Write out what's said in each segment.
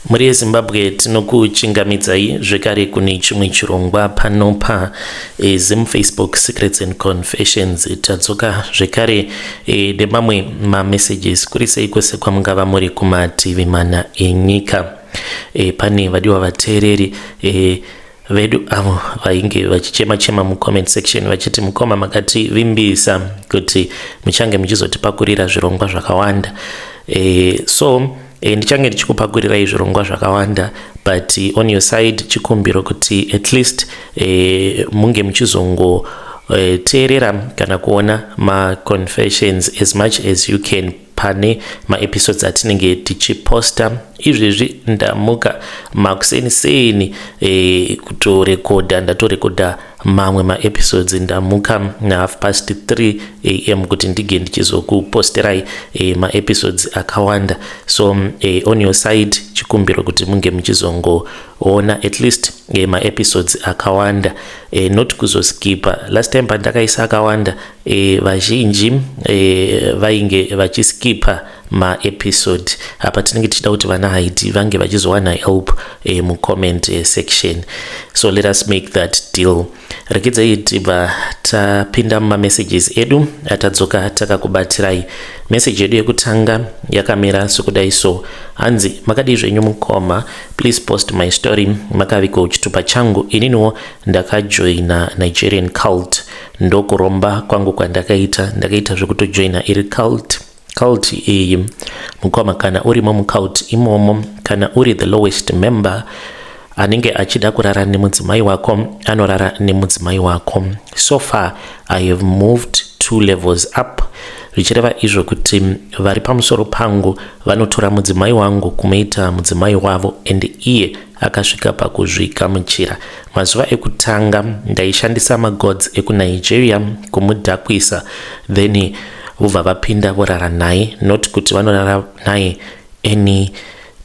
Muri Zimbabwe tinokuchingamidzai zvekare kune chimwe chirongwa pano Zim Facebook Secrets and Confessions. Tadzoka zvekare nemamwe messages kuri sei kwese kwamungava muri kumativi mana enyika. Pane vadiwa vateereri vedu avo vainge vachichema mucomment section vachiti mukoma makati vimbisa kuti muchange muchizotipakurira zvirongwa zvakawanda. So ndichange ndichikupakurirai zvirongwa zvakawanda, but on your side chikumbiro kuti at least munge muchizongo teerera kana kuona ma confessions as much as you can pane ma episodes atinenge tichiposta. Izvezvi ndamuka makuseniseni ndatorekodha mamwe ma episodes ndamuka na 3:30 AM kuti ndige ndichizokuposterai ma episodes akawanda. So on your side chikumbiro kuti munge muchizongoona at least ma episodes akawanda, not kuzoskipa. Last time pandakaisa akawanda vazhinji vainge vachiskipa ma episode. Apa tinenge tichida kuti vana haiti vange vachizowana help mu comment section. So let us make that deal. Rekedzai tibva tapinda muma messages edu atadzoka takakubatirai. Message edu yekutanga yakamira sokudai so. Hanzi makadi zvenyu mukoma, please post my story. Makaviko chitupa changu ininiwo ndakajoina Nigerian cult. Ndokuromba kwangu kwandakaita. Ndakaita zvekutojoina iri cult iyi mukoma. Kana uri mumcult imomo, kana uri the lowest member anenge achida kurara nemudzimai wako anorara nemudzimai wako. So far I have moved 2 levels up, zvichireva izvo kuti vari pamusoro pangu vanotora mudzimai wangu kumuita mudzimai wavo, and iye akasvika pakuzvikamuchira. Mazuva ekutanga ndaishandisa magods ekunigeria kumudhakwisa, then vobva vapinda vorara naye, not kuti vanorara naye any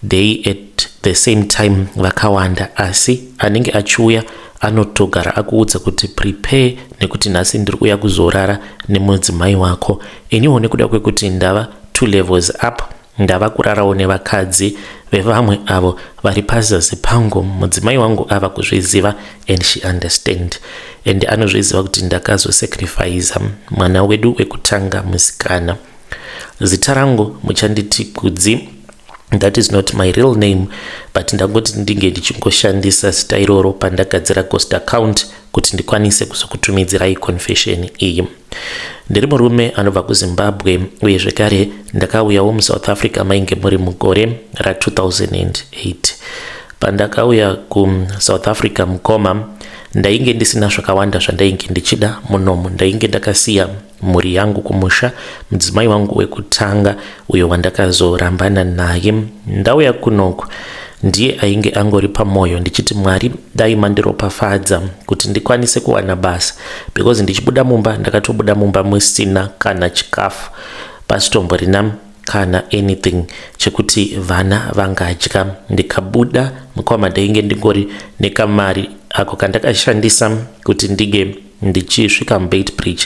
day at the same time vakawanda, asi anenge achiuya anotogara akuudza kuti prepare nekuti nhasi ndiri kuuya kuzorara nemudzimai wako. Iniwo nekuda kwekuti ndava 2 levels up, ndava kurarawo nevakadzi vevamwe avo vari pazasi pangu. Mudzimai wangu ava kuzviziva and she understand, and anozviziva kuti ndakazosacrifice mwana wedu wekutanga musikana. Zita rangu muchanditi Kudzi. That is not my real name, but ndangoti ndinge ndichingoshandisa zita iroro pandagadzira ghost account kuti ndikwanise kuzokutumidzirai confession iyi. Ndiri murume anobva kuZimbabwe, uye zvekare ndakauyawo muSouth Africa mainge muri mugore ra2008. Pandakauya kuSouth Africa mukoma, ndainge ndisina zvakawanda zvandainge ndichida munomu. Ndainge ndakasiya mhuri yangu kumusha, mudzimai wangu wekutanga uyo wandakazorambana naye. Ndauya kunoku ndiye ainge angori pamwoyo ndichiti Mwari dai mandiropafadza kuti ndikwanise kuwana basa, because ndichibuda mumba ndakatobuda mumba musina kana chikafu, pasitomborina kana anything chekuti vana vangadya. Ndikabuda mukoma ndainge ndingori nekamari ako kandakashandisa kuti ndige ndichisvika muBeitbridge.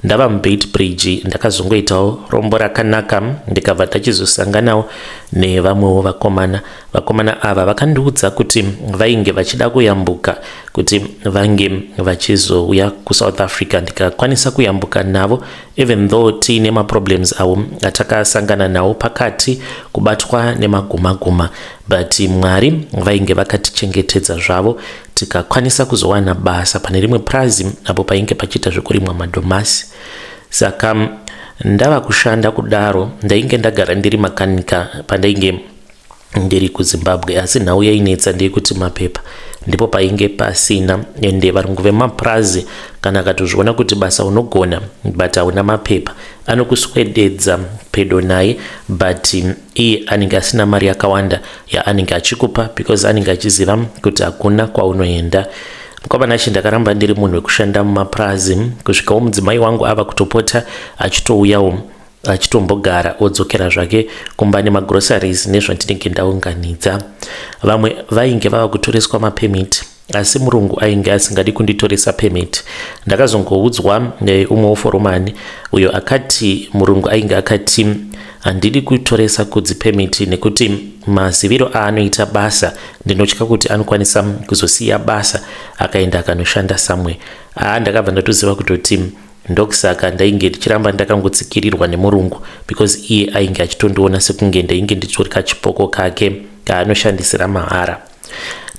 Ndava muBeitbridge ndakazongoitawo rombo rakanaka, ndikabva tachizosanganawo nevamwewo vakomana ava vakandiudza kuti vainge vachida kuyambuka kuti vange vachizouya kuSouth Africa. Ndikakwanisa kuyambuka navo, even though tiine maproblems avo atakasangana nawo pakati, kubatwa nemaguma, but Mwari vainge vakatichengetedza zvavo, tikakwanisa kuzowana basa pane rimwe prazi apo painge pachiita zvekurimwa madomasi. Saka ndava kushanda kudaro. Ndainge ndagara ndiri makanika pandainge ndiri kuZimbabwe, asi nhau yainetsa ndeyekuti mapepa ndipo painge pasina, ende varungu vemaprazi kana akatozviona kuti basa unogona but hauna mapepa anokuswededza pedo naye, but iye anenge asina mari yakawanda yaanenge achikupa, because anenge achiziva kuti hakuna kwaunoenda. Mukoma nachi ndakaramba ndiri munhu wekushanda mumaprazi kusvikawo mudzimai wangu ava kutopota achitouyawo achitombogara odzokera zvake kumba nemagroceries nezvandinenge ndaunganidza. Vamwe vainge vava kutoreswa mapemiti asi murungu ainge asingadi kunditoresa permit. Ndakazongoudzwa neumwe woforomani uyo akati murungu ainge akati handidi kutoresa kudzi permit nekuti maziviro aanoita basa ndinotya kuti anokwanisa kuzosiya basa akaenda akanoshanda samwe. Ndakabva ndatoziva kutoti ndokusaka ndainge ndichiramba ndakangotsikirirwa nemurungu because iye ainge achitondiona sekunge ndainge nditori kachipoko kake kaanoshandisira mahara.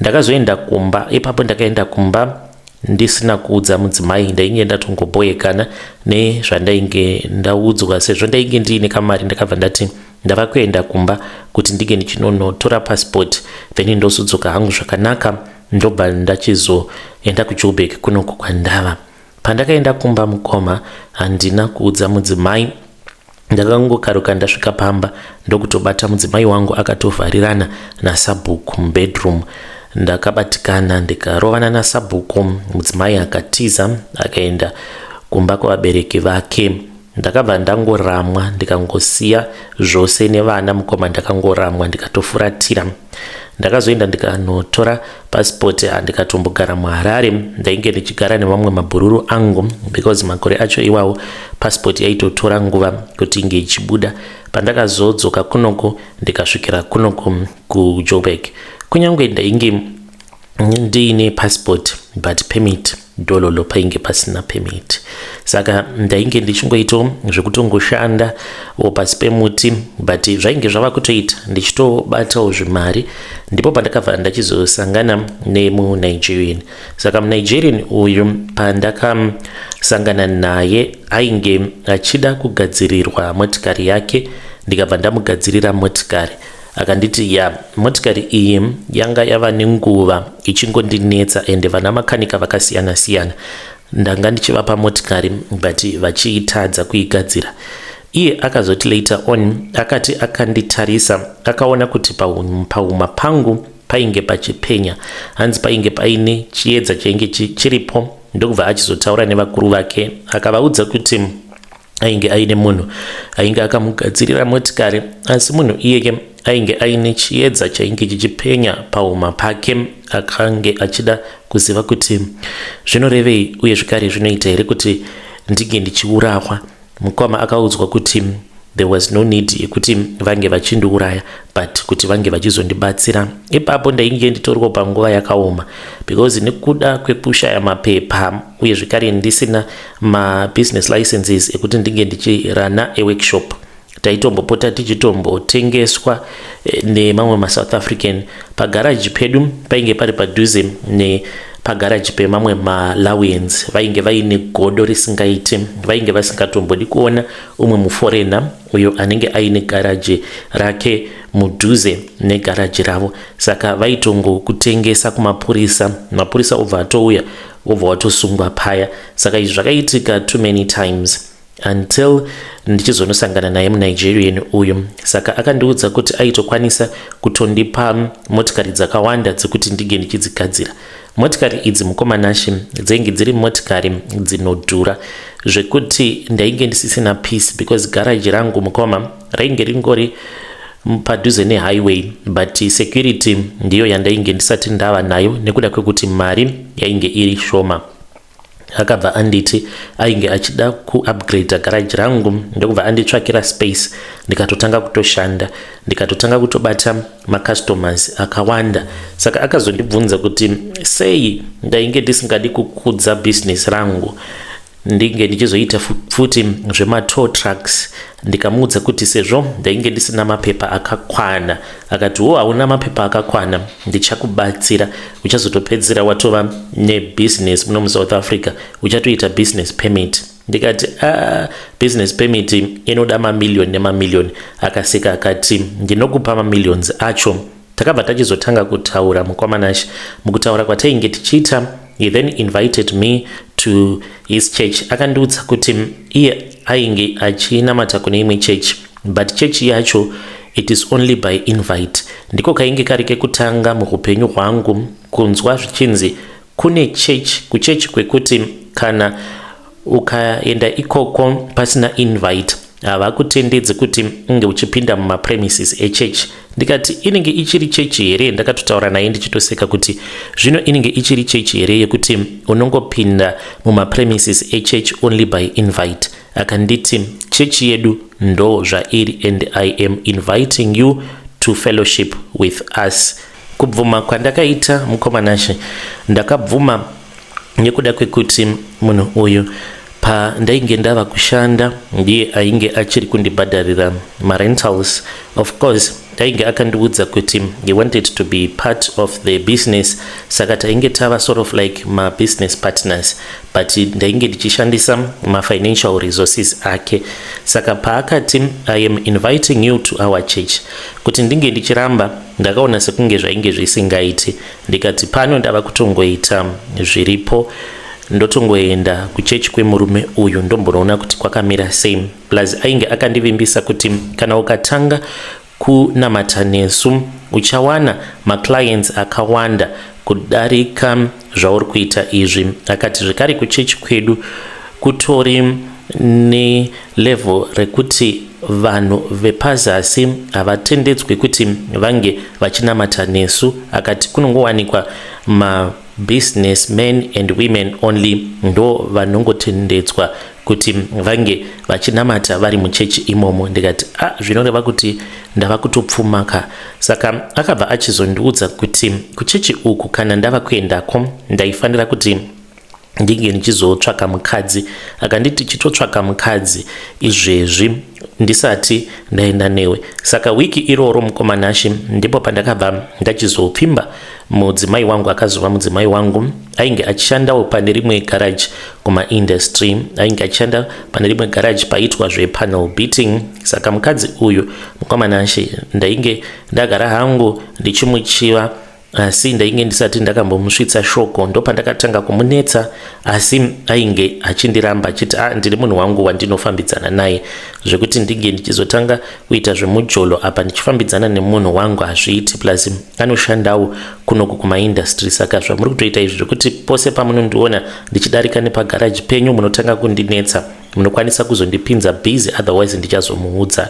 Ndakazoenda kumba. Ipapo ndakaenda kumba ndisina kuudza mudzimai, ndainge ndatongoboyekana nezvandainge ndaudzwa. Sezvo ndainge ndiine kamari, ndakabva ndati ndava kuenda kumba kuti ndige ndichinonotora passport then ndosudzoka hangu zvakanaka ndobva ndachizoenda kuJoburg kunoko kwandava. Pandakaenda kumba mukoma handina kuudza mudzimai. Ndakangokaruka ndasvika pamba ndokutobata mudzimai wangu akatovharirana nasabhuku mubedroom. Ndakabatikana ndikarovana nasabhuku. Mudzimai akatiza akaenda kumba kwavabereki vake. Ndakabva ndangoramwa ndikangosiya zvose nevana. Mukoma ndakangoramwa ndikatofuratira. Ndakazoenda ndikanotora passport ndikatombogara muHarare. Ndainge ndichigara nevamwe mabhururu angu because makore acho iwawo passport yaitotora nguva kuti inge ichibuda. Pandakazodzoka kunoko ndikasvikira kunoko kuJoburg. Kunyange ndainge ndiine passport but permit dololo painge pasina permit. Saka ndainge ndichingoitawo zvekutongoshanda pasi pemuti but zvainge zvava kutoita ndichitobatawo zvimari. Ndipo pandakabva ndachizosangana nemuNigerian. Saka muNigerian uyu pandakasangana naye ainge achida kugadzirirwa motikari yake. Ndikabva ndamugadzirira motikari. Akanditi motikari iyi yanga yava nenguva ichingondinetsa ende vana makanika vakasiyana siyana. Ndanga ndichivapa motikari but vachiitadza kuigadzira. Iye akazoti later on akati akanditarisa akaona kuti pauma pangu painge pachipenya, hanzi painge paine chiedza chainge chiripo. Ndokubva achizotaura nevakuru vake akavaudza kuti ainge aine munhu ainge akamugadzirira motikari asi munhu iyeye ainge aine chiedza chainge chichipenya pauma pake. Akange achida kuziva kuti zvinorevei uye zvikare zvinoita here kuti ndige ndichiurawa. Mukoma akaudzwa kuti there was no need yekuti vange vachindiuraya but kuti vange vachizondibatsira. Ipapo ndainge nditoriwo panguva yakaoma because nekuda kwekushaya mapepa uye zvikare ndisina mabusiness licenses ekuti ndinge ndichirana workshop. Taitombopota tichitombotengeswa nemamwe maSouth African. Pagaraji pedu painge pari padhuze nepagaraji pemamwe maLawians. Vainge vaine godo risingaite. Vainge vasingatombodi kuona umwe muforena uyo anenge aine garaji rake mudhuze negaraji ravo. Saka vaitongokutengesa kumapurisa. Mapurisa obva atouya obva watosungwa paya. Saka izvi zvakaitika too many times until ndichizonosangana naye muNigerian uyu. Saka akandiudza kuti aitokwanisa kutondipa motikari dzakawanda dzekuti ndige ndichidzigadzira. Motikari idzi mukomanashi dzainge dziri motikari dzinodhura zvekuti ndainge ndisisina peace because garaji rangu mukoma rainge ringori padhuze nehighway but security ndiyo yandainge ndisati ndava nayo nekuda kwekuti mari yainge iri shoma. Akabva anditi ainge achida kuupgrade garage rangu. Ndokubva anditsvakira space ndikatotanga kutoshanda ndikatotanga kutobata macustomers akawanda. Saka akazondibvunza kuti sei ndainge ndisingadi kukudza business rangu ndinge ndichizoita futi zvema-tow trucks. Ndikamuudza kuti sezvo ndainge ndisina mapepa akakwana. Akati hauna mapepa akakwana ndichakubatsira uchazotopedzera watova nebusiness muno muSouth Africa uchatoita business permit. Ndikati business permit inoda mamiliyoni nemamiliyoni. Akaseka akati ndinokupa mamillions acho. Takabva tachizotanga kutaura mukomanashi. Mukutaura kwatainge tichiita he then invited me to his church. Akandiudza kuti iye ainge achinamata kune imwe church but church yacho it is only by invite. Ndiko kainge kari kekutanga muupenyu hwangu kunzwa zvichinzi kune kuchechi kwekuti kana ukaenda ikoko pasina invite havakutendedze kuti unge uchipinda mumapremises echechi. Ndikati inenge ichiri chechi here? Ndakatotaura naye ndichitoseka kuti zvino inenge ichiri chechi here yekuti unongopinda mumapremises echechi only by invite. Akanditi chechi yedu ndo zvairi and I am inviting you to fellowship with us. Kubvuma kwandakaita mukomanashe ndakabvuma nekuda kwekuti munhu uyu ndainge ndava kushanda ndiye ainge achiri kundibhadharira marentals. Of course ainge akandiudza kuti he wanted to be part of the business, saka tainge tava sort of like ma business partners, but ndainge ndichishandisa ma financial resources ake. Saka paakati I am inviting you to our church, kuti ndinge ndichiramba ndakaona sekunge zvainge zvisingaiti. Ndikati pano ndava kutongoita zviripo, ndotongoenda kuchechi kwemurume uyu ndomboona kuti kwakamira same. Plus ainge akandivimbisa kuti kana ukatanga kunamata nesu uchawana maclients akawanda kudarika zvauri kuita izvi. Akati zvekare kuchechi kwedu kutori nelevel rekuti vanhu vepazasi havatendedzwi kuti vange vachinamata nesu. Akati kunongowanikwa ma businessmen and women only ndo vanongotendedzwa kuti vange vachinamata vari muchechi imomo. Ndikati zvinoreva kuti ndava kutopfumaka. Saka akabva achizondiudza kuti kuchechi uku kana ndava kuendako ndaifanira kuti ndinge ndichizotsvaka mukadzi. Akanditi chitotsvaka mukadzi izvezvi ndisati ndaenda newe. Saka wiki iroro mukomanashe ndipo pandakabva ndachizopfimba mudzimai wangu. Akazova mudzimai wangu ainge achishandawo pane rimwe garage kuma industry, ainge achishanda pane rimwe garage paitwa zvepanel beating. Saka mukadzi uyu mukomanashe ndainge ndagara hangu ndichimuchiva, asi ndainge ndisati ndakambomusvitsa shoko. Ndo pandakatanga kumunetsa, asi ainge achindiramba achiti ndiri munhu wangu wandinofambidzana naye, zvekuti ndinge ndichizotanga kuita zvemujolo apa ndichifambidzana nemunhu wangu hazviiti. Plus anoshandawo kunoku kumaindustry. Saka zvamuri kutoita izvi zvekuti pose pamunondiona ndichidarika nepagaraji penyu munotanga kundinetsa, munokwanisa kuzondipinza busy, otherwise ndichazomuudza.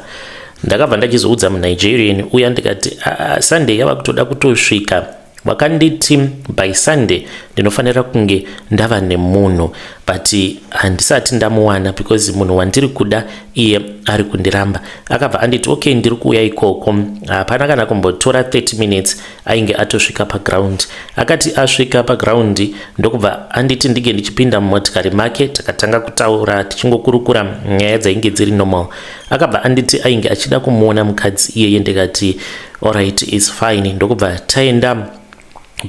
Ndakabva ndachizoudza muNigerian uya ndikati Sunday yava kutoda kutosvika, vakanditi by Sunday ndinofanira kunge ndava nemunhu, but handisati ndamuwana because munhu wandiri kuda iye ari kundiramba. Akabva anditi okay ndiri kuuya ikoko. Hapana kana kumbotora 30 minutes ainge atosvika paground. Akati asvika paground ndokubva anditi ndige ndichipinda mumotikari make, takatanga kutaura tichingokurukura nyaya dzainge dziri normal. Akabva anditi ainge achida kumuona mukadzi iyeye. Ndikati alright it's fine. Ndokubva taenda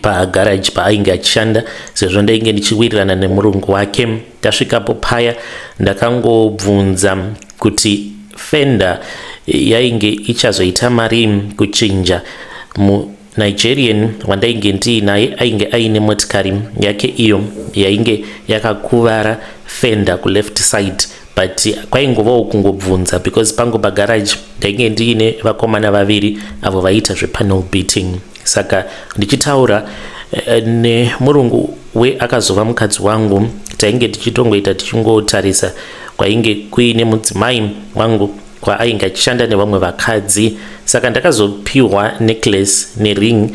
pagarage paainge achishanda sezvo ndainge ndichiwirirana nemurungu wake. Tasvikapo paya ndakangobvunza kuti fender yainge ichazoita mari kuchinja. Nigerian wandainge ndiinaye ainge aine motikari yake iyo yainge yakakuvara fender ku left side, but kwaingovawo kungobvunza because pangu pagarage ndainge ndiine vakomana vaviri avo vaita zvepanel beating. Saka ndichitaura nemurungu akazova mukadzi wangu, tainge tichitongoita tichingotarisa kwainge kuine mudzimai wangu kwaainge achishanda nevamwe vakadzi. Saka ndakazopiwa necklace nering,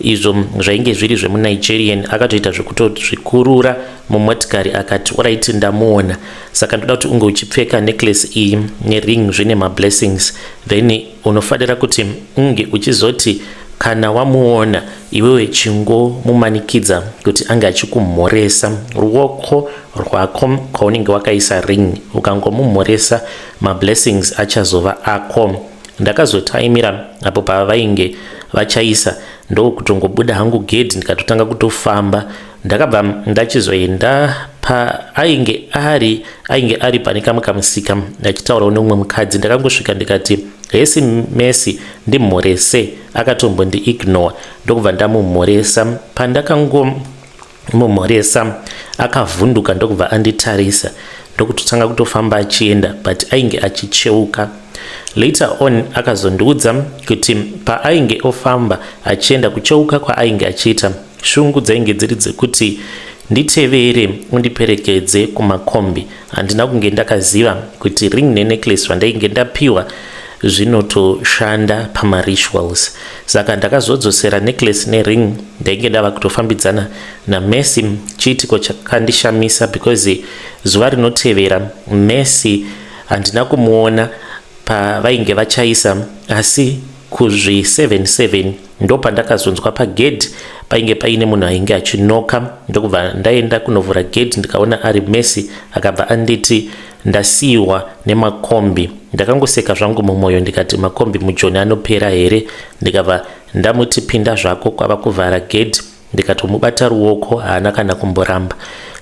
izvo zvainge zviri zvemuNigerian. Akatoita zvekutozvikurura mumotikari akati alright ndamuona, saka ndoda kuti unge uchipfeka necklace iyi nering zvine mablessings, then unofanira kuti unge uchizoti kana wamuona iwewe chingomumanikidza kuti ange achikumhoresa ruoko rwako kwaunenge wakaisa ring. Ukangomumhoresa mablessings achazova ako. Ndakazotaimira apo pavainge vachaisa ndokutongobuda hangu gate ndikatotanga kutofamba. Ndakabva ndachizoenda ainge ari pane kamwe kamusika ndachitaurawo neumwe mukadzi. Ndakangosvika ndikati hesi Messi ndimhorese, akatombondi ignore. Ndokubva ndamumhoresa. Pandakangomumhoresa akavhunduka ndokubva anditarisa ndokutotanga kutofamba achienda, but ainge achicheuka. Later on akazondiudza kuti paainge ofamba achienda kucheuka kwaainge achiita, shungu dzainge dziri dzekuti nditevere undiperekedze kumakombi. Handina kunge ndakaziva kuti ring nenecklace vandainge ndapiwa zvinotoshanda pamarituals. Saka ndakazodzosera necklace nering ndainge ndava kutofambidzana naMercy. Chiitiko chakandishamisa because zuva rinotevera Mercy handina kumuona pavainge vachaisa, asi kuzvi 7-7 ndo pandakazonzwa pagedhi painge paine munhu ainge achinoka. Ndokubva ndaenda kunovhura gedhi ndikaona ari Mercy, akabva anditi ndasiyiwa nemakombi. Ndakangoseka zvangu mumwoyo ndikati makombi mujoni anopera here. Ndikabva ndamuti pinda zvako, kwava kuvhara gedhi. Ndikatomubata ruoko, haana kana kumboramba.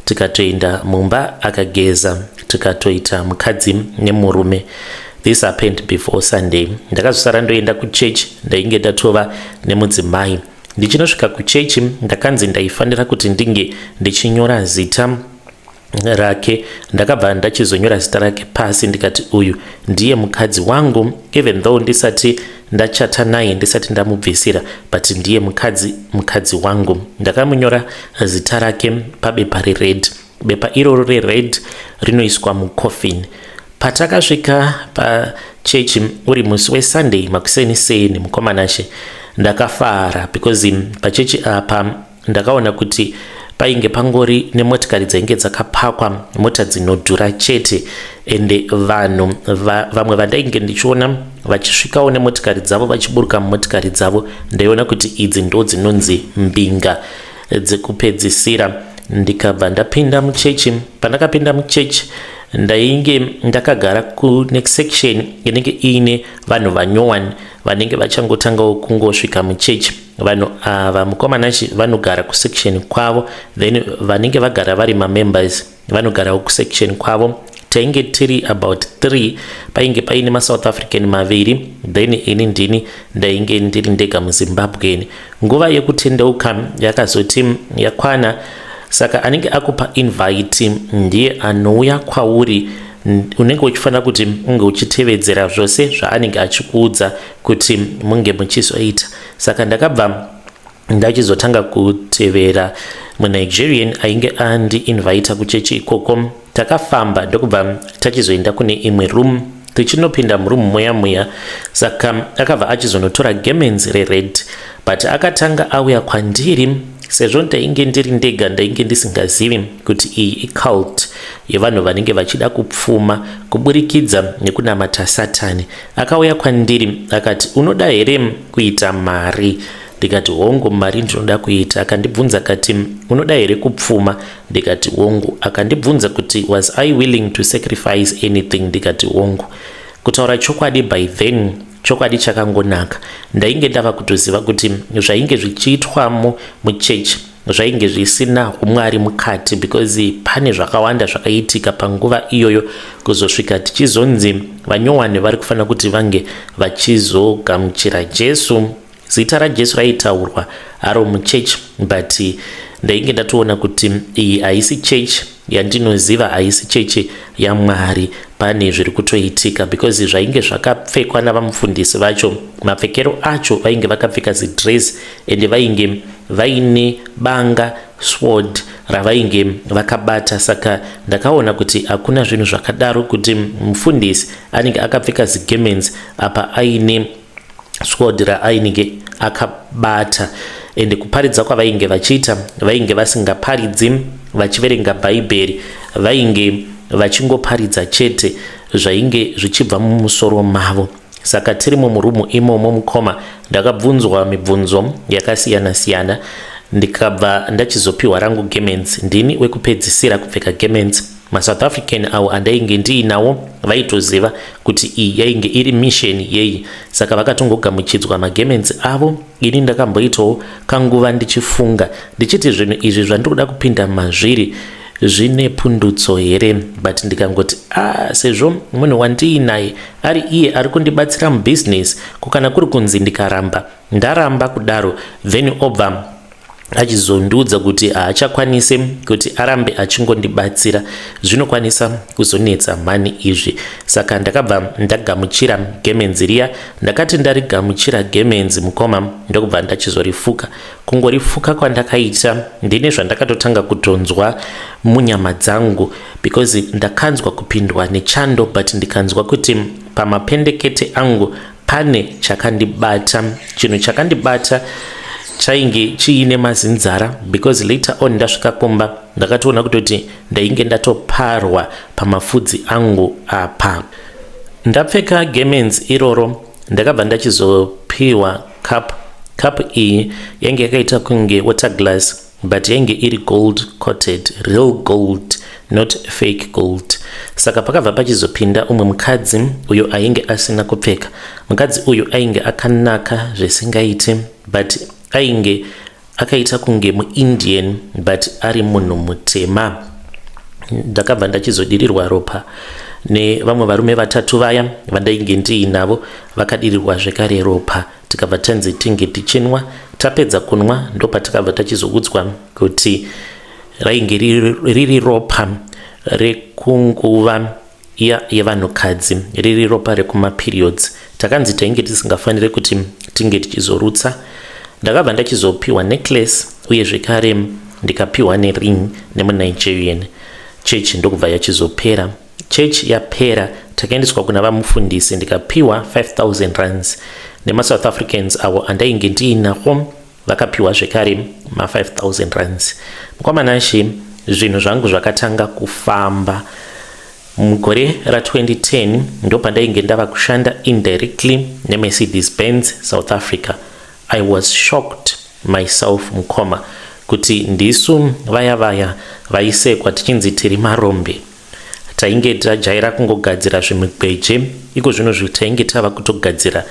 Tikatoenda mumba akageza, tikatoita mukadzi nemurume. This happened before Sunday. Ndakazosara ndoenda kuchechi, ndainge ndatova nemudzimai. Ndichinosvika kuchechi ndakanzi ndaifanira kuti ndinge ndichinyora zita rake. Ndakabva ndachizonyora zita rake pasi ndikati uyu ndiye mukadzi wangu, even though ndisati ndachata naye, ndisati ndamubvisira, but ndiye mukadzi wangu. Ndakamunyora zita rake pabepa rered. Bepa iroro rered rinoiswa mucoffin. Patakasvika pachechi uri musi weSunday makuseni mukomanashe, ndakafara because pachechi apa ndakaona kuti painge pangori nemotikari dzainge dzakapakwa, mota dzinodhura chete, ende vanhu vamwe vandainge ndichiona vachisvikawo nemotikari dzavo vachiburuka mumotikari dzavo, ndaiona kuti idzi ndo dzinonzi mbinga dzekupedzisira. Ndikabva ndapinda muchechi. Pandakapinda muchechi ndainge ndakagara kunext section inenge ine vanhu vanyowani vanenge vachangotangawo kungosvika muchechi. Vanhu ava mukomanachi vanogara kusection kwavo, then vanenge vagara vari mamembers vanogarawo kusection kwavo. Tainge tiri about 3, painge paine maSouth African maviri, then ini ndini ndainge ndiri ndega muZimbabwe. Nguva yekutendeuka yakazoti yakwana, saka anenge akupa invite ndiye anouya kwauri, unenge uchifanira kuti unge uchitevedzera zvose zvaanenge achikuudza kuti munge muchizoita. Saka ndakabva ndachizotanga kutevera muNigerian ainge andi invite kuchechi ikoko. Takafamba ndokubva tachizoenda kune imwe room, tichinopinda muroom muya. Saka akabva achizonotora gemens rered, but akatanga auya kwandiri sezvo ndainge ndiri ndega, ndainge ndisingazivi kuti iyi icult yevanhu vanenge vachida kupfuma kuburikidza nekunamata Satani. Akauya kwandiri akati unoda here kuita mari? Ndikati hongu, mari ndinoda kuita. Akandibvunza akati unoda here kupfuma? Ndikati hongu. Akandibvunza kuti was I willing to sacrifice anything? Ndikati hongu. Kutaura chokwadi by then, chokwadi chakangonaka. Ndainge ndava kutoziva kuti zvainge zvichiitwamo muchechi zvainge zvisina umwari mukati, because pane zvakawanda zvakaitika panguva iyoyo kuzosvika tichizonzi vanyowani vari kufanira kuti vange vachizogamuchira Jesu. Zita raJesu raitaurwa aro muchechi, but ndainge ndatoona kuti iyi haisi chechi yandinoziva, haisi chechi yaMwari. Pane zviri kutoitika because zvainge zvakapfekwa navamufundisi vacho, mapfekero acho vainge vakapfeka zidress ende vainge vaine banga sword ravainge vakabata. Saka ndakaona kuti hakuna zvinhu zvakadaro kuti mufundisi anenge akapfeka zigemens apa aine sword raainenge akabata. Ende kuparidza kwavainge vachiita, vainge vasingaparidzi vachiverenga bhaibheri, vainge vachingoparidza chete zvainge zvichibva mumusoro mavo. Saka tiri murumu imomo mukoma, ndakabvunzwa mibvunzo yakasiyana-siyana. Ndikabva ndachizopiwa rangu gemens. Ndini wekupedzisira kupfeka gemens. MaSouth African avo andainge ndiinawo vaitoziva kuti iyi yainge iri mission yeyi, saka vakatongogamuchidzwa magemens avo. Ini ndakamboitawo kanguva ndichifunga ndichiti zvinhu izvi zvandikuda kupinda mazviri zvine pundutso here, but ndikangoti sezvo munhu wandiinaye ari iye ari kundibatsira mubusiness, kukana kuri kunzi ndikaramba ndaramba kudaro, then obva achizondiudza kuti haachakwanise kuti arambe achingondibatsira, zvinokwanisa kuzonetsa mhani izvi. Saka ndakabva ndagamuchira gemenzi riya. Ndakati ndarigamuchira gemenzi mukoma, ndokubva ndachizorifuka. Kungorifuka kwandakaita ndine zvandakatotanga kutonzwa munyama dzangu, because ndakanzwa kupindwa nechando, but ndikanzwa kuti pamapendekete angu pane chakandibata. Chinhu chakandibata chainge chiine mazinzara, because later on ndasvika kumba ndakatoona kutoti ndainge ndatoparwa pamafudzi angu apa. Ndapfeka gemenzi iroro, ndakabva ndachizopiwa cup iyi yange yakaita kunge water glass, but yange iri gold coated, real gold, not fake gold. Saka pakabva pachizopinda umwe mukadzi uyo ainge asina kupfeka. Mukadzi uyu ainge akanaka zvisingaiti, but ainge akaita kunge muIndian, but ari munhu mutema. Ndakabva ndachizodirirwa ropa nevamwe varume vatatu vaya vandainge ndiinavo, vakadirirwa zvekare ropa. Tikabva tanzi tinge tichinwa. Tapedza kunwa ndopatakabva tachizoudzwa kuti rainge riri ropa rekunguva yevanhukadzi, riri ropa rekumaperiods. Takanzi tainge tisingafanire kuti tinge tichizorutsa. Ndakabva ndachizopiwa necklace uye zvekare ndikapiwa nering nemuNigerian. Church ndokubva yachizopera. Church yapera, takaendeswa kuna vamufundisi, ndikapiwa 5,000 rands. NemaSouth Africans avo andainge ndiinawo vakapiwa zvekare ma5,000 rands. Mukwamanashe zvinhu zvangu zvakatanga kufamba. Mugore ra2010 ndopandainge ndava kushanda indirectly neMercedes Benz South Africa. I was shocked myself mukoma kuti ndisu vaya vaisekwa tichinzi tiri marombe. Tainge tajaira kungogadzira zvimigweje, iko zvino zvitainge tava kutogadzira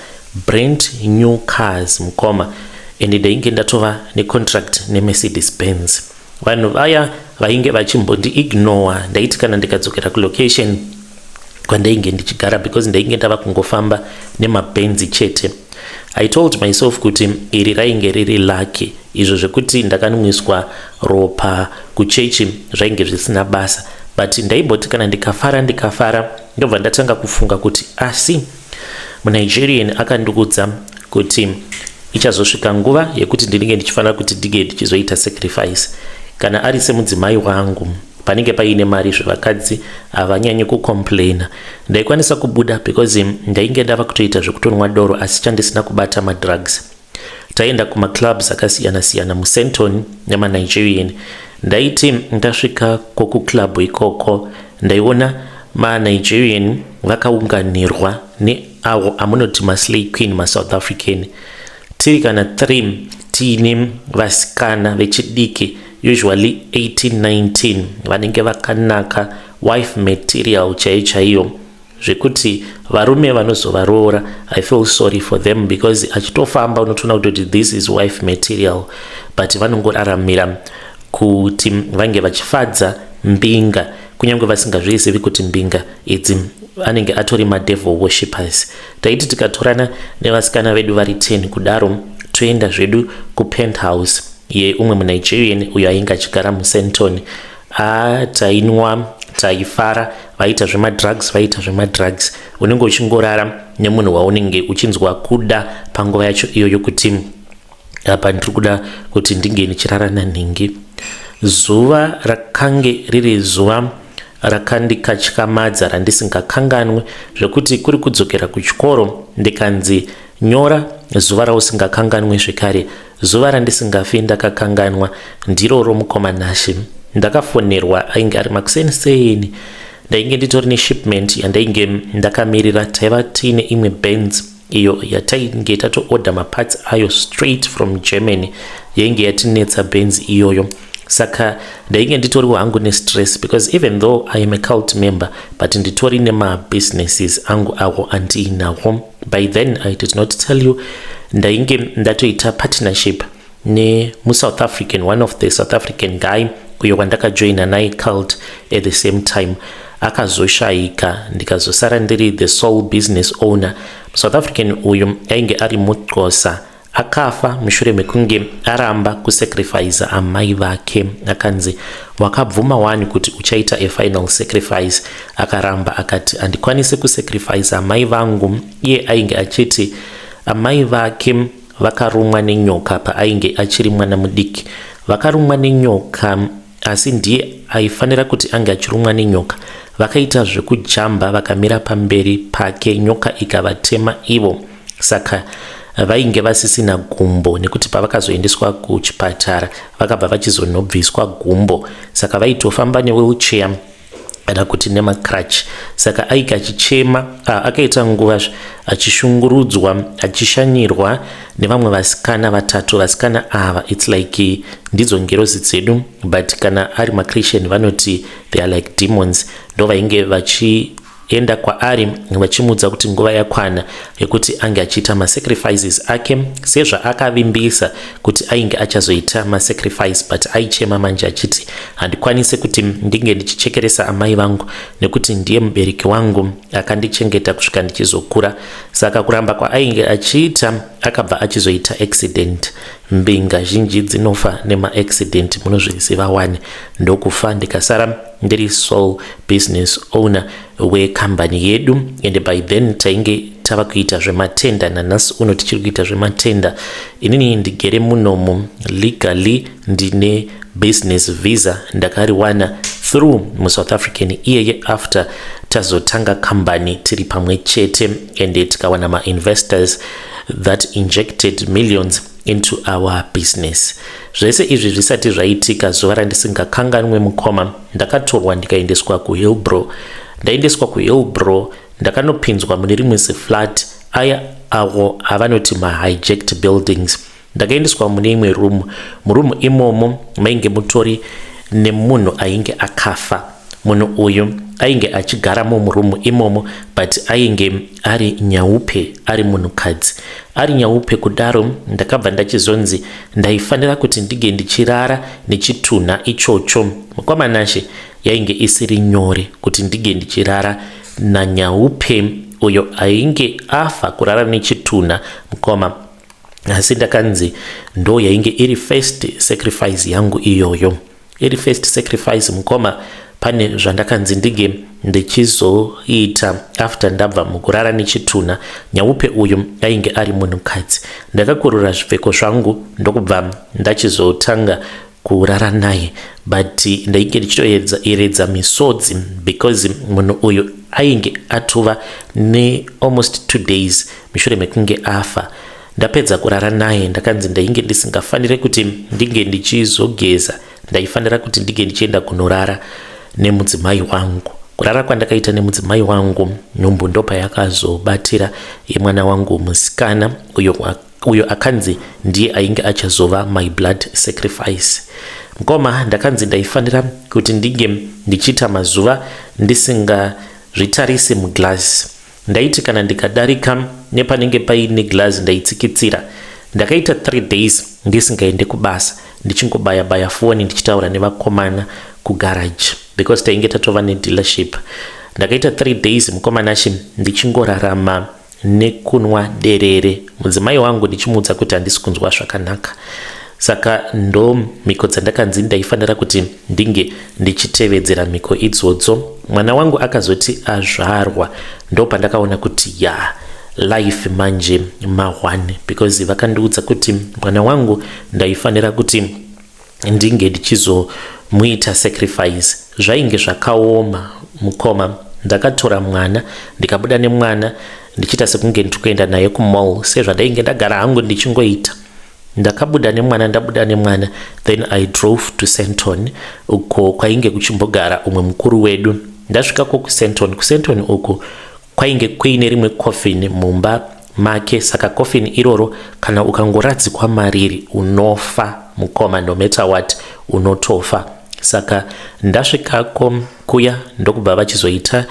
brand new cars mukoma, and ndainge ndatova necontract neMercedes Benz. Vanhu vaya vainge vachimbondi ignore ndaiti kana ndikadzokera kulocation kwandainge ndichigara, because ndainge ndava kungofamba nemabenzi chete. I told myself kuti iri rainge riri lucky, izvo zvekuti ndakanwiswa ropa kuchechi zvainge zvisina basa. But ndaiboti kana ndikafara ndobva ndatanga kufunga kuti asi muNigerian akandikudza kuti ichazosvika nguva yekuti ndinenge ndichifanira kuti ndige ndichizoita sacrifice. Kana ari semudzimai wangu panenge paine mari zvevakadzi havanyanyi kucomplaina. Ndaikwanisa kubuda because ndainge ndava kutoita zvekutonwa doro, asi chandisina kubata madrugs. Taenda kumaclubs akasiyana-siyana muSenton nemaNigerian. Ndaiti ndasvika kokuclub ikoko ndaiona maNigerian vakaunganirwa neavo amunoti maslay queen maSouth African. Tiri kana 3 tiine vasikana vechidiki, usually 18-19, vanenge vakanaka, wife material chaiyo, zvekuti varume vanozovaroora I feel sorry for them, because achitofamba unotoona kuti this is wife material, but vanongoraramira kuti vange vachifadza mbinga, kunyange vasingazvizivi kuti mbinga idzi anenge atori madevil worshippers. Taiti tikatorana nevasikana vedu vari 10 kudaro toenda zvedu kupenthouse ye umwe muNigerian uyo ainge achigara muSenton. Tainwa, taifara, vaita zvemadrugs. Unenge uchingorara nemunhu waunenge uchinzwa kuda panguva yacho iyoyo, kuti apa ndiri kuda kuti ndinge ndichirarana nhingi. Zuva rakange riri zuva rakandikatyamadza randisingakanganwe, zvekuti kuri kudzokera kuchikoro ndikanzi nyora zuva rausingakanganwe zvekare, zuva randisingafi ndakakanganwa ndiroro mukomanashe. Ndakafonerwa ainge ari makuseni-seni, ndainge nditori neshipment yandainge ndakamirira. Taiva tiine imwe Benz iyo yatainge tatoorder maparts ayo straight from Germany, yainge yatinetsa Benz iyoyo. Saka ndainge nditoriwo hangu nestress, because even though I am a cult member, but nditori nema-businesses angu awo andiinawo. By then I did not tell you, ndainge ndatoita partnership nemuSouth African, one of the South African guy uyo wandakajoina naye cult at the same time. Akazoshayika ndikazosara ndiri the sole business owner. South African uyu ainge ari muxhosa akafa mushure mekunge aramba kusacrifice amai vake. Akanzi wakabvuma wani kuti uchaita a final sacrifice, akaramba akati handikwanisi kusacrifice amai vangu. Iye ainge achiti amai vake vakarumwa nenyoka paainge achiri mwana mudiki. Vakarumwa nenyoka, asi ndiye aifanira kuti ange achirumwa nenyoka. Vakaita zvekujamba vakamira pamberi pake, nyoka ikavatema ivo. Saka vainge vasisina gumbo, nekuti pavakazoendeswa kuchipatara vakabva vachizonobviswa gumbo. Saka vaitofamba newheelchair kana kuti nemacrutch. Saka aika achichema, akaita nguva achishungurudzwa, achishanyirwa nevamwe vasikana vatatu. Vasikana ava it's like ndidzo ngerozi dzedu, but kana ari maChristian vanoti they are like demons. Ndo vainge vachienda kwaari vachimudza kuti nguva yakwana yekuti ange achiita masacrifices ake, sezvo akavimbisa kuti ainge achazoita masacrifice, but aichema manje achiti handikwanisi kuti ndinge ndichichekeresa amai vangu nekuti ndiye mubereki wangu akandichengeta kusvika ndichizokura. Saka kuramba kwaainge achiita akabva achizoita accident. Mbinga zhinji dzinofa nemaaccident, munozviziva wani. Ndokufa ndikasara ndiri sole business owner wekambani yedu, and by then tainge tava kuita zvematenda. Nanhasi uno tichiri kuita zvematenda. Inini ndigere munomu legally, ndine business visa ndakariwana through muSouth African iyeye after tazotanga kambani tiri pamwe chete, and tikawana ma-investors that injected millions into our business. Zvese izvi zvisati zvaitika, zuva randisingakanganwe mukoma, ndakatorwa ndikaendeswa kuHillbrow. Ndaendeswa kuHillbrow ndakanopinzwa mune rimwe ziflat aya avo avanoti ma-hijacked buildings. Ndakaendeswa mune imwe room. Murumu imomo mainge mutori nemunhu ainge akafa. Munhu uyu ainge achigaramo murumu imomo, but ainge ari nyaupe, ari munhukadzi. Ari nyaupe kudaro ndakabva ndachizonzi ndaifanira kuti ndige ndichirara nechitunha ichocho. Mukwamanashe yainge isiri nyore kuti ndige ndichirara nanyaupe uyo ainge afa kurara nechitunha mukoma. Asi ndakanzi ndo yainge iri first sacrifice yangu iyoyo. Iri first sacrifice mukoma. Pane zvandakanzi ndige ndichizoita after ndabva mukurara nechitunha. Nyaupe uyu ainge ari munhukadzi. Ndakakurura zvipfeko zvangu ndokubva ndachizotanga kurara naye, but ndainge ndichitoeredza misodzi because munhu uyu ainge atova ne almost 2 days mushure mekunge afa. Ndapedza kurara naye ndakanzi ndainge ndisingafanire kuti ndinge ndichizogeza, ndaifanira kuti ndige ndichienda kunorara nemudzimai wangu. Kurara kwandakaita nemudzimai wangu, nhumbu ndopa yakazobatira yemwana wangu musikana uyo akanzi ndiye ainge achazova my blood sacrifice. Mukoma ndakanzi ndaifanira kuti ndige ndichita mazuva ndisingazvitarise muglass. Ndaiti kana ndikadarika nepanenge paine glass ndaitsikitsira. Ndakaita 3 days ndisingaende kubasa, ndichingobaya foni ndichitaura nevakomana kugarage because tainge tatova nedealership. Ndakaita 3 days mukomanashi ndichingorarama nekunwa derere. Mudzimai wangu ndichimudza kuti handisi kunzwa zvakanaka. Saka ndo miko dzandakanzi ndaifanira kuti ndinge ndichitevedzera miko idzodzo. Mwana wangu akazoti azvarwa ndo pandakaona kuti life manje mahwane, because vakandiudza kuti mwana wangu ndaifanira kuti ndinge ndichizomuita sacrifice. Zvainge zvakaoma mukoma. Ndakatora mwana ndikabuda nemwana ndichita sekunge ndikuenda naye kumall sezvandainge ndagara hangu ndichingoita. Ndakabuda nemwana then I drove to Senton uko kwainge kuchimbogara umwe mukuru wedu. Ndasvikako kuSenton uko kwainge kuine rimwe coffin mumba make. Saka coffin iroro kana ukangoradzikwa mariri unofa mukoma, no matter what unotofa. Saka ndasvikako kuya ndokubva vachizoita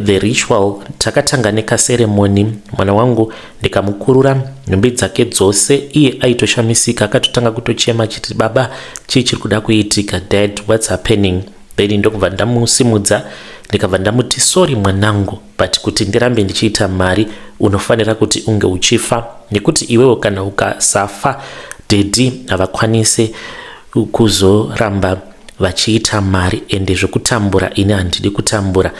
the ritual. Takatanga nekaceremony. Mwana wangu ndikamukurura nhumbi dzake dzose. Iye aitoshamisika, akatotanga kutochema chiti baba chii chiri kuda kuitika, dad what's happening. Then ndokubva ndamusimudza ndikabva ndamuti sorry mwanangu, but kuti ndirambe ndichiita mari unofanira kuti unge uchifa, nekuti iwewo kana ukasafa daddy havakwanisi kuzoramba vachiita mari, ende zvekutambura ine handidi kutambura.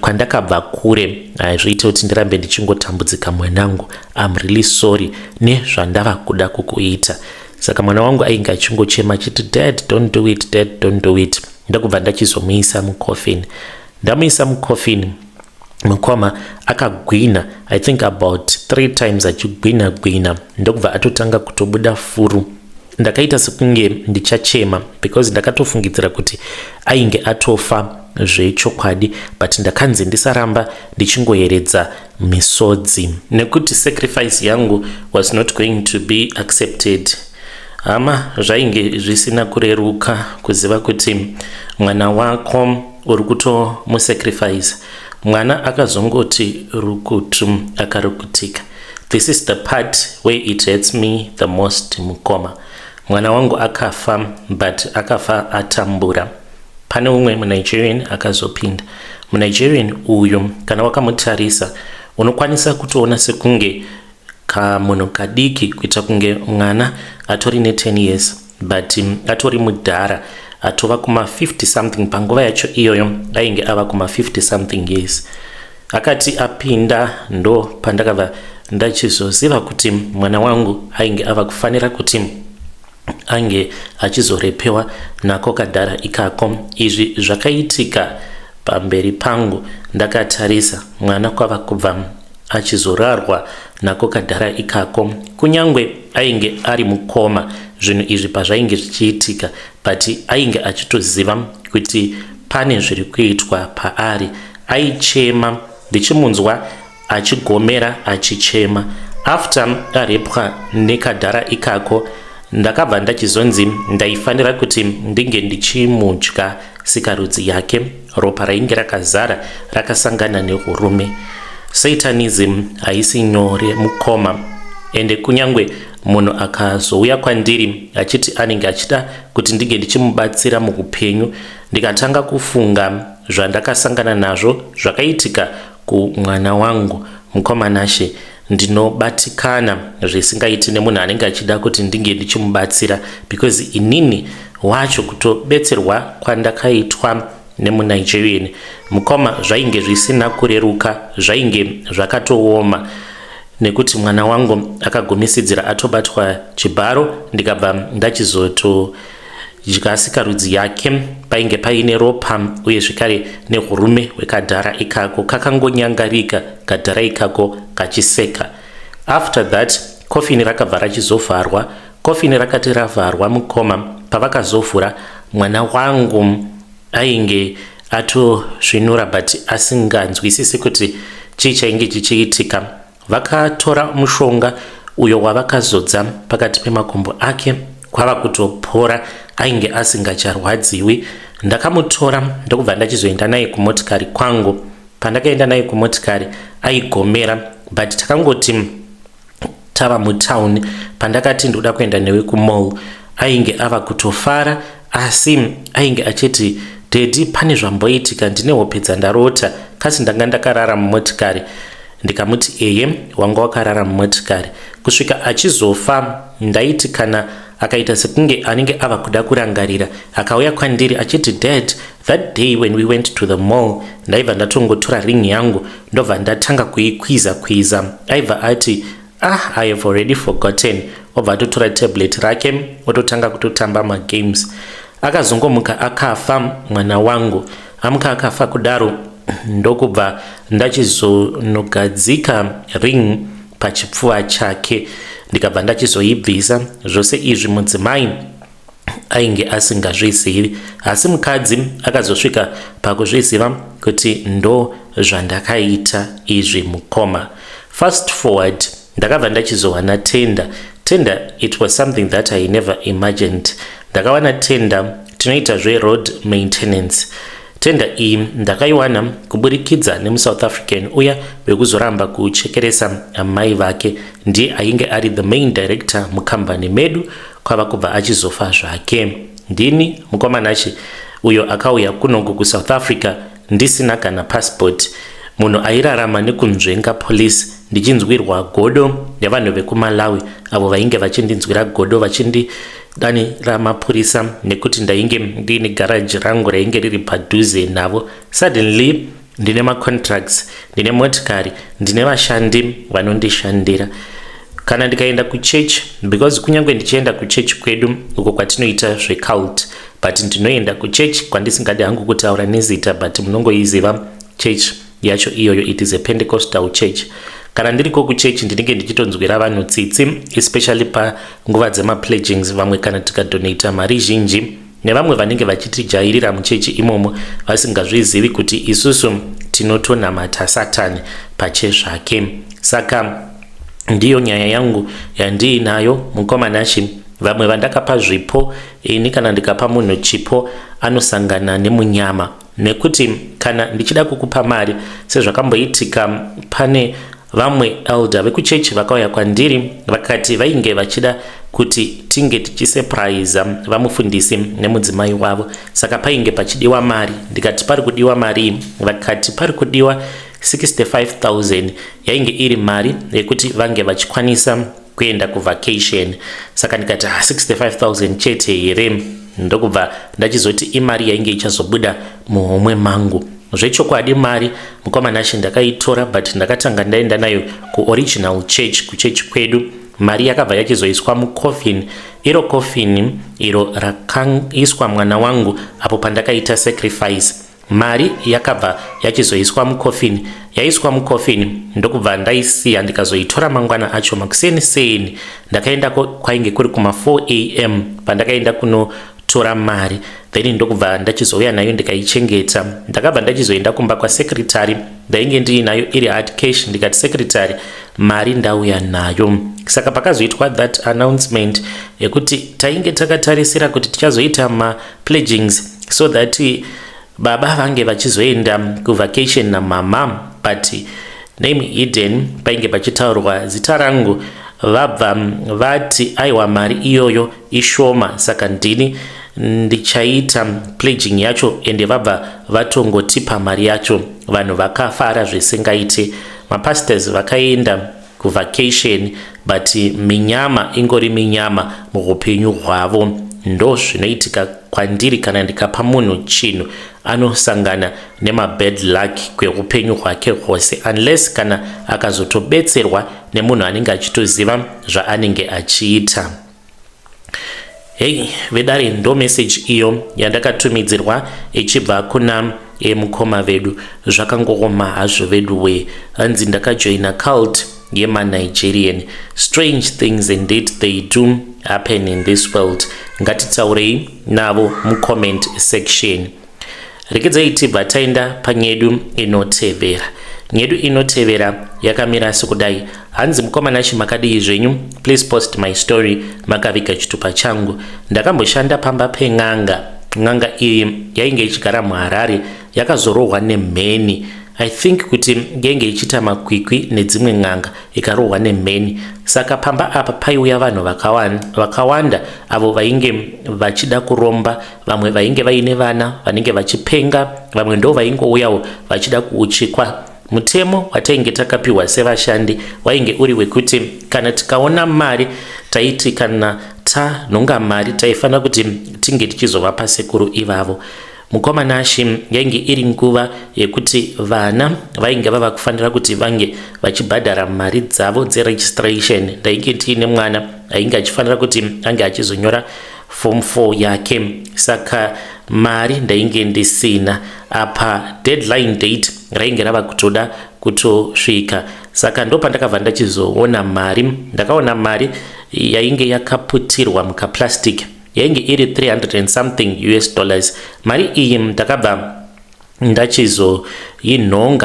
Kwandakabva kure zvoita kuti ndirambe ndichingotambudzika mwanangu, I'm really sorry nezvandava kuda kukuita. Saka mwana wangu ainge achingochema achiti dad don't do it, dad don't do it. Ndakubva ndachizomuisa mucoffin. Ndamuisa mucoffin, mukoma akagwina, I think about 3 times achigwina. Ndokubva atotanga kutobuda furu. Ndakaita sekunge ndichachema because ndakatofungidzira kuti ainge atofa zvechokwadi, but ndakanzi ndisaramba ndichingoyeredza misodzi nekuti sacrifice yangu was not going to be accepted. Hama zvainge zvisina kureruka kuziva kuti mwana wako uri kutomusacrifice. Mwana akazongoti rukutu akarukutika. This is the part where it hurts me the most, mukoma. Mwana wangu akafa, but akafa atambura. Pane umwe muNigerian akazopinda. muNigerian uyu kana wakamutarisa unokwanisa kutoona sekunge kamunhu kadiki kuita kunge mwana atori ne10 years, but atori mudhara atova kuma 50 something. Panguva yacho iyoyo ainge ava kuma 50 something years. Akati apinda ndo pandakabva ndachizoziva kuti mwana wangu ainge ava kufanira kuti ange achizorepewa nako kadhara ikako. Izvi zvakaitika pamberi pangu. Ndakatarisa mwana kwava kubva achizorarwa nako kadhara ikako. Kunyangwe ainge ari mukoma zvinhu izvi pazvainge zvichiitika, but ainge achitoziva kuti pane zviri kuitwa paari. Aichema, ndichimunzwa achigomera achichema. After arepwa nekadhara ikako, ndakabva ndachizonzi ndaifanira kuti ndinge ndichimudya sikarudzi yake. Ropa rainge rakazara rakasangana nehurume. Satanism haisi nyore, mukoma. Ende kunyangwe munhu akazouya kwandiri achiti anenge achida kuti ndinge ndichimubatsira muupenyu, ndikatanga kufunga zvandakasangana nazvo zvakaitika kumwana wangu, mukomanashe, ndinobatikana zvisingaiti nemunhu anenge achida kuti ndinge ndichimubatsira, because inini wacho kutobetserwa kwandakaitwa nemuNigerian, mukoma, zvainge zvisina kureruka, zvainge zvakatooma, nekuti mwana wangu akagumisidzira atobatwa chibharo. Ndikabva ndachizotodya sikarudzi yake. Painge paine ropa uye zvekare nehurume hwekadhara ikako. Kakangonyangarika kadhara ikako kachiseka. After that coffin rakabva rachizovharwa. Coffin rakati ravharwa, mukoma, pavakazovhura mwana wangu ainge atozvinura, but asinganzwisisi kuti chii chainge chichiitika. Vakatora mushonga uyo wavakazodza pakati pemakumbo ake kwava kutopora, ainge asingacharwadziwi. Ndakamutora ndokubva ndachizoenda naye kumotikari kwangu. Pandakaenda naye kumotikari aigomera, but takangoti tava mutown. Pandakati ndoda kuenda newe kumall, ainge ava kutofara, asi ainge achiti daddy, pane zvamboitika, ndine hope dzandarota, kasi ndanga ndakarara mumotikari. Ndikamuti eye, wanga wakarara mumotikari. Kusvika achizofa, ndaiti kana akaita sekunge anenge ava kuda kurangarira, akauya kwandiri achiti dad, that day when we went to the mall, ndaibva ndatongotora ring yangu ndobva ndatanga kuikwiza. Aibva ati I have already forgotten. Obva atotora tablet rake ototanga kutotamba magames. Akazongomuka akafa mwana wangu. Amuka akafa kudaro, ndokubva ndachizonogadzika ring pachipfuva chake. Ndikabva ndachizoibvisa. Zvose izvi mudzimai ainge asingazvizivi, asi mukadzi akazosvika pakuzviziva kuti ndo zvandakaita izvi, mukoma. Fast forward, ndakabva ndachizowana tenda. It was something that I never imagined. Ndakawana tenda, tinoita road maintenance. Tenda iyi ndakaiwana kuburikidza nemuSouth African uya wekuzoramba kuchekeresa amai vake. Ndiye ainge ari the main director mukambani medu kwava kubva achizofa zvake. Ndini mukomanachi uyo akauya kunongo kuSouth Africa ndisina kana passport, munhu airarama nekunzvenga polisi, ndichinzwirwa godo nevanhu vekuMalawi avo vainge vachindinzwira godo vachindidanira mapurisa nekuti ndainge ndine garaji rangu rainge riri padhuze navo. Suddenly ndine macontracts, ndine motikari, ndine vashandi vanondishandira. Kana ndikaenda kuchurch, because kunyange ndichienda kuchurch kwedu uko kwatinoita zvecult, but ndinoenda kuchurch kwandisingadi hangu kutaura nezita, but munongoiziva church yacho iyoyo, it is a Pentecostal church. Kana ndiriko kuchurch ndinenge ndichitonzwira vanhu tsitsi, especially panguva dzemapledgings, vamwe kana tikadonata mari zhinji nevamwe vanenge vachitijairira muchechi imomo vasingazvizivi kuti isusu tinotonamata Satani pachezvake. Saka ndiyo nyaya yangu yandiinayo mukomanashi. Vamwe vandakapa zvipo, ini kana ndikapa munhu chipo anosangana nemunyama, nekuti kana ndichida kukupa mari sezvakamboitika pane vamwe elder vekuchechi vakauya kwandiri vakati vainge vachida kuti tinge tichisurprise vamufundisi nemudzimai wavo, saka painge pachidiwa mari. Ndikati pari kudiwa mari, vakati pari kudiwa 65,000 yainge iri mari yekuti vange vachikwanisa kuenda kuvacation. Saka ndikati 65,000 chete here, ndokubva ndachizoti imari yainge ichazobuda muhomwe mangu. Zvechokwadi mari mukomanashi ndakaitora, but ndakatanga ndaenda nayo kuoriginal church, kuchechi kwedu. Mari yakabva yachizoiswa mucoffin, iro coffin iro rakaiswa mwana wangu apo pandakaita sacrifice. Mari yakabva yachizoiswa mucoffin, yaiswa mucoffin, ndokubva ndaisiya ndikazoitora mangwana acho makuseni ndakaenda kwainge kuri kuma 4 am pandakaenda kunotora mari, then ndokubva ndachizouya nayo ndikaichengeta. Ndakabva ndachizoenda kumba kwa secretary, ndainge ndiinayo iri hard cash, ndikati secretary mari ndauya nayo. Saka pakazoitwa that announcement yekuti tainge takatarisira kuti tichazoita mapledgings so that baba vange vachizoenda kuvacation namama, but name hidden painge pachitaurwa zita rangu, vabva vati aiwa mari iyoyo ishoma, saka ndini ndichaita pledging yacho, ende vabva vatongotipa mari yacho. Vanhu vakafara zvisingaite, mapastors vakaenda kuvacation, but minyama ingori minyama muhupenyu hwavo. Ndo zvinoitika kwandiri kana ndikapa munhu chinhu, anosangana nemabad luck kweupenyu hwake hwose, unless kana akazotobetserwa nemunhu anenge achitoziva zvaanenge achiita. Hey, vedare ndo message iyo yandakatumidzirwa ichibva kuna mukoma vedu. Zvakangoma hazvo vedu we, hanzi ndakajoina cult yema-Nigerian. Strange things indeed they do happen in this world. Ngatitaurei navo mucomment section. Rekedzai tibva taenda panyedu inotevera. Nyedu inotevera yakamira sekudai. Hanzi mukomanashi makadii zvenyu, please post my story, makaviga chitupa changu. Ndakamboshanda pamba peng'anga. Ng'anga iyi yainge ichigara muHarare, yakazorohwa nemheni. I think kuti ngenge ichita makwikwi nedzimwe ng'anga ikarohwa nemheni. Saka pamba apa paiuya vanhu vakawanda avo vainge vachida kuromba, vamwe vainge vaine vana vanenge vachipenga, vamwe ndo vaingouyawo vachida kuuchikwa. Mutemo watainge takapiwa sevashandi wainge uri wekuti kana tikaona mari taiti kana tanhonga mari taifana kuti tinge tichizovapa sekuru ivavo. Mukomanashi yainge iri nguva yekuti vana vainge vava kufanira kuti vange vachibhadhara mari dzavo dzeregistration. Ndainge tiine mwana ainge achifanira kuti ange achizonyora form 4 yake, saka mari ndainge ndisina. Apa deadline date rainge rava kutoda kutosvika, saka ndo pandakabva ndachizoona mari. Ndakaona mari yainge yakaputirwa mukaplastic, yainge iri 300 and something US dollars. Mari iyi ndakabva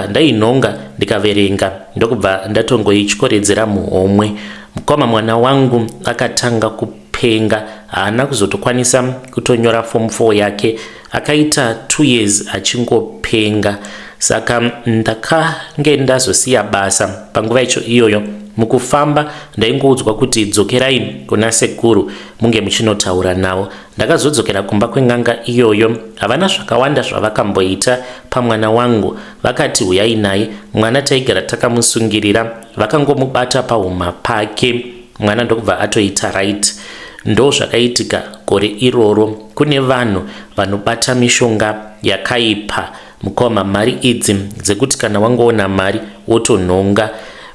ndainhonga ndikaverenga, ndokubva ndatongoichkoredzera muhomwe. Mukoma mwana wangu akatanga kupenga, haana kuzotokwanisa kutonyora form 4 yake, akaita 2 years achingopenga. Saka ndakange ndazosiya basa panguva icho iyoyo. mukufamba ndaingoudzwa kuti dzokerai kuna sekuru munge muchinotaura navo. Ndakazodzokera kumba kweng'anga iyoyo, havana zvakawanda zvavakamboita pamwana wangu. Vakati uyai naye, mwana taigara takamusungirira, vakangomubata pahuma pake, mwana ndokubva atoita right. Ndo zvakaitika gore iroro. Kune vanhu vanobata mishonga yakaipa. Mukoma, mari idzi dzekuti kana wangoona mari wotonhonga,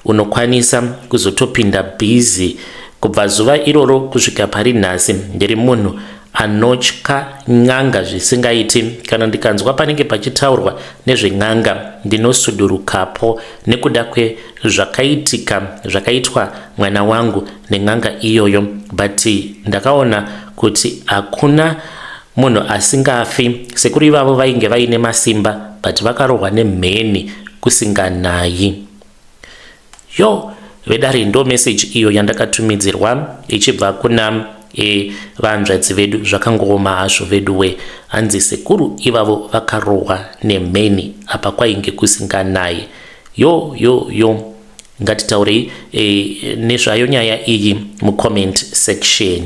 unokwanisa kuzotopinda bhizi. Kubva zuva iroro kusvika pari nhasi ndiri munhu anotya n'anga zvisingaiti. Kana ndikanzwa panenge pachitaurwa nezven'anga ndinosudurukapo nekuda kwezvakaitika zvakaitwa mwana wangu nen'anga iyoyo. But ndakaona kuti hakuna munhu asingafi. Sekuru ivavo vainge vaine masimba, but vakarohwa nemheni kusinganayi. Yo, vedare ndo message iyo yandakatumidzirwa ichibva kuna vanzvadzi vedu. Zvakangooma hazvo veduwe, hanzi sekuru ivavo vakarohwa nemheni apa kwainge kusinganayi. Yo, ngatitaurei nezvayo nyaya iyi mucomment section.